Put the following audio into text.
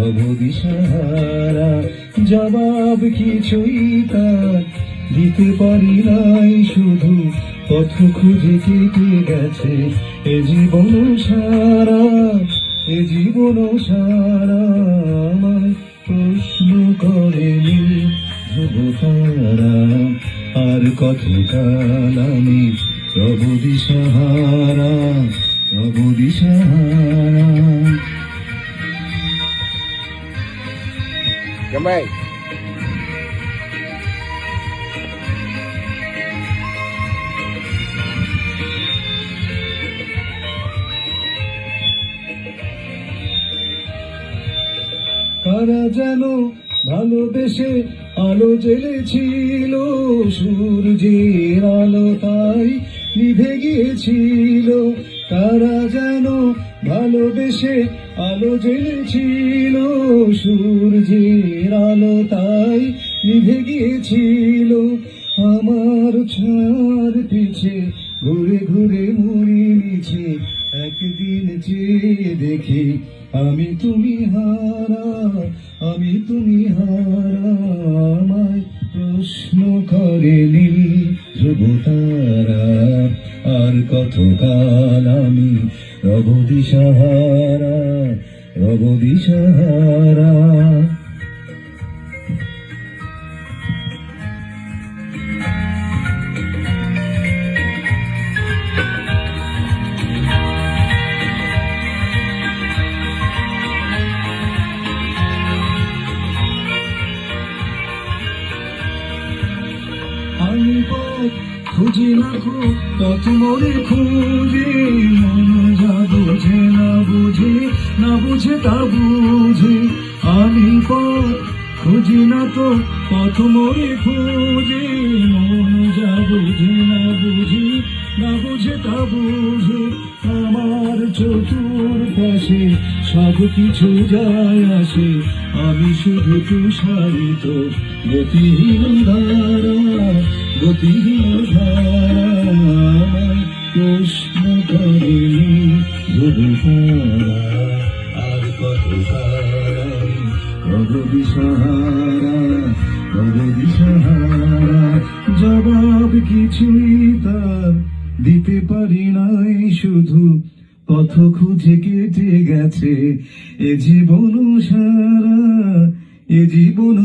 অবদিশাহারা। জবাব কিছুই তার দিতে পারি নাই, শুধু পথ খুঁজে কেটে গেছে এ জীবন সারা, এ জীবন সারা। আমায় প্রশ্ন করেনি ধ্রুবতারা, আর কতকাল আমি রব দিশাহারা, রব দিশাহারা। Gamay. কারা যেন ভালোবেসে আলো জ্বেলেছিল, সূর্যের আলো তাই নিভে গিয়েছিল। কারা যেন ভালোবেসে আলো জ্বেলেছিল, সূর্যের আলো তাই নিভে গিয়েছিল। আমার ছায়ার পিছে ঘুরে ঘুরে মরে মিছে, একদিন চেয়ে দেখি আমি তুমি হারা, আমি তুমি হারা। আমায় প্রশ্ন করে নীল ধ্রুবতারা, আর কতকাল আমি রব দিশাহারা, রব দিশাহারা। আমি পথ খুঁজি না পথ মোরে খুঁজে, মন যা বুঝে না বুঝে, না বুঝে তা বুঝে। আমি পথ খুঁজি না পথ মোরে খুঁজে, মন যা বুঝে না বুঝে, না বুঝে তা বুঝে। আমার চতুর্পাশে সব কিছু যায় আসে, আমি শুধু তুষারিত গতিহীন ধারা, গতিহীন ধারা। আমায় প্রশ্ন করেনি ধ্রুবতারা, আর কতকাল আমি রব দিশাহারা, রব দিশাহারা। জবাব কিছুই তার দিতে পারি নাই, শুধু পথ খুঁজে কেটে গেছে এ জীবন সারা, এ জীবন